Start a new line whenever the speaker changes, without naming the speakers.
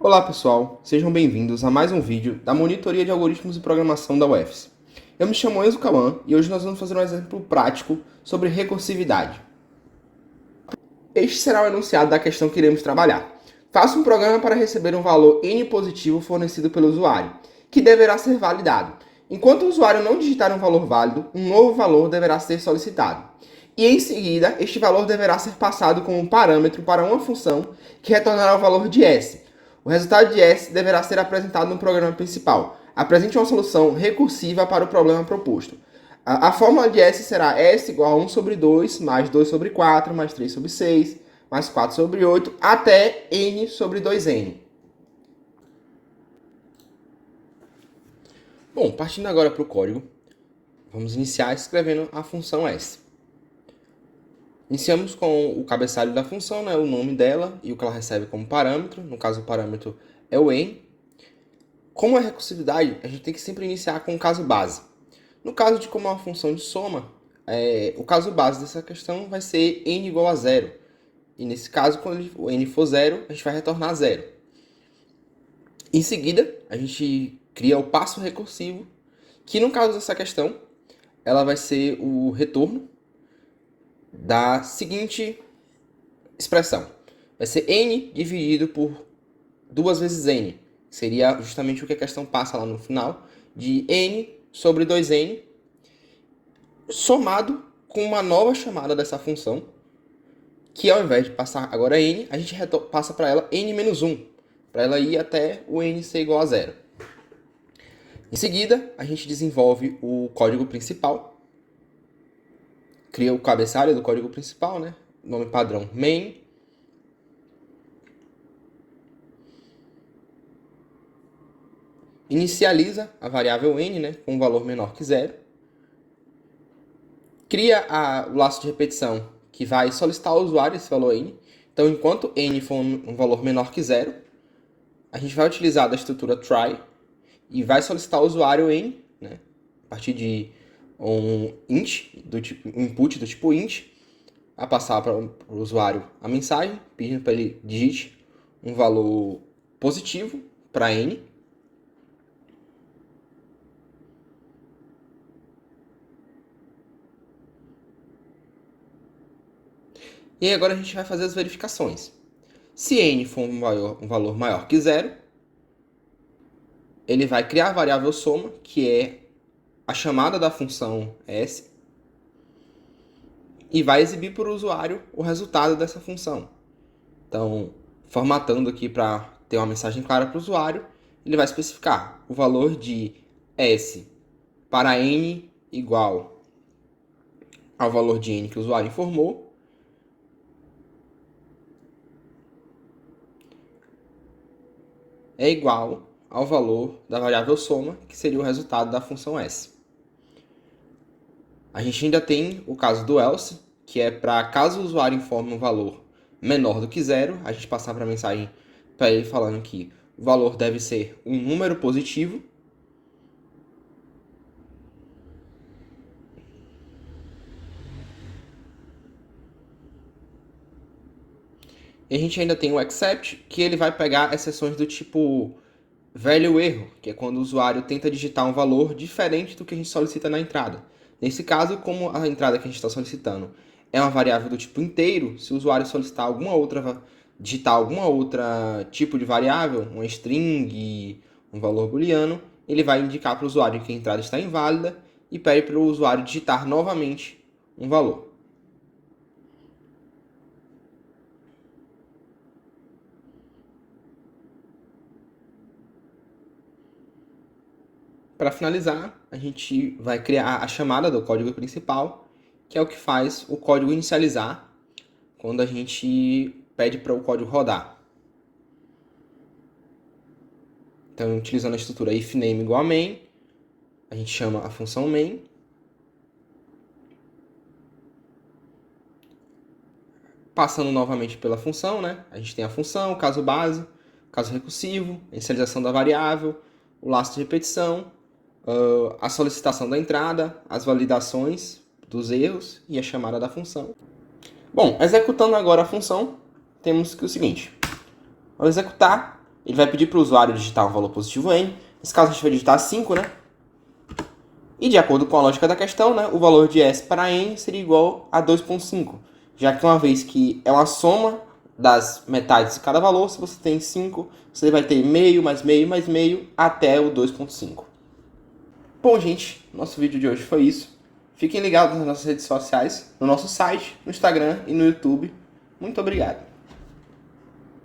Olá pessoal, sejam bem-vindos a mais um vídeo da Monitoria de Algoritmos e Programação da UFS. Eu me chamo Enzo Cauã e hoje nós vamos fazer um exemplo prático sobre recursividade. Este será o enunciado da questão que iremos trabalhar. Faça um programa para receber um valor n positivo fornecido pelo usuário, que deverá ser validado. Enquanto o usuário não digitar um valor válido, um novo valor deverá ser solicitado. E em seguida, este valor deverá ser passado como um parâmetro para uma função que retornará o valor de S. O resultado de S deverá ser apresentado no programa principal. Apresente uma solução recursiva para o problema proposto. A fórmula de S será S igual a 1 sobre 2, mais 2 sobre 4, mais 3 sobre 6, mais 4 sobre 8, até N sobre 2N. Bom, partindo agora para o código, vamos iniciar escrevendo a função S. Iniciamos com o cabeçalho da função, né, o nome dela e o que ela recebe como parâmetro. No caso, o parâmetro é o N. Como é recursividade, a gente tem que sempre iniciar com o caso base. No caso de como é uma função de soma, o caso base dessa questão vai ser n igual a 0. E nesse caso, quando o n for 0, a gente vai retornar 0. Em seguida, a gente cria o passo recursivo, que no caso dessa questão, ela vai ser o retorno da seguinte expressão. Vai ser n dividido por 2 vezes n. Seria justamente o que a questão passa lá no final, de n sobre 2n, somado com uma nova chamada dessa função, que ao invés de passar agora n, a gente passa para ela n menos 1, para ela ir até o n ser igual a 0. Em seguida, a gente desenvolve o código principal, cria o cabeçalho do código principal, né? Nome padrão main. Inicializa a variável n, né, com um valor menor que 0. Cria o laço de repetição que vai solicitar ao usuário esse valor n. Então, enquanto n for um valor menor que 0, a gente vai utilizar da estrutura try e vai solicitar ao usuário n, né, a partir de um int, um input do tipo int, a passar para o usuário a mensagem, pedindo para ele digite um valor positivo para n. E agora a gente vai fazer as verificações. Se n for um valor maior que 0, ele vai criar a variável soma, que é a chamada da função S, e vai exibir para o usuário o resultado dessa função. Então, formatando aqui para ter uma mensagem clara para o usuário, ele vai especificar o valor de S para n igual ao valor de n que o usuário informou, é igual ao valor da variável soma, que seria o resultado da função S. A gente ainda tem o caso do else, que é para caso o usuário informe um valor menor do que 0, a gente passar para a mensagem para ele falando que o valor deve ser um número positivo. E a gente ainda tem o except, que ele vai pegar exceções do tipo velho erro, que é quando o usuário tenta digitar um valor diferente do que a gente solicita na entrada. Nesse caso, como a entrada que a gente está solicitando é uma variável do tipo inteiro, se o usuário solicitar digitar alguma outra tipo de variável, uma string, um valor booleano, ele vai indicar para o usuário que a entrada está inválida e pede para o usuário digitar novamente um valor. Para finalizar, a gente vai criar a chamada do código principal, que é o que faz o código inicializar quando a gente pede para o código rodar. Então, utilizando a estrutura ifName igual a main, a gente chama a função main. Passando novamente pela função, né? A gente tem a função, o caso base, o caso recursivo, a inicialização da variável, o laço de repetição, a solicitação da entrada, as validações dos erros e a chamada da função. Bom, executando agora a função, temos que o seguinte. Ao executar, ele vai pedir para o usuário digitar um valor positivo n. Nesse caso, a gente vai digitar 5, né? E de acordo com a lógica da questão, né, o valor de S para n seria igual a 2,5, já que uma vez que é uma soma das metades de cada valor, se você tem 5, você vai ter meio, mais meio, mais meio, até o 2,5. Bom, gente, nosso vídeo de hoje foi isso. Fiquem ligados nas nossas redes sociais, no nosso site, no Instagram e no YouTube. Muito obrigado.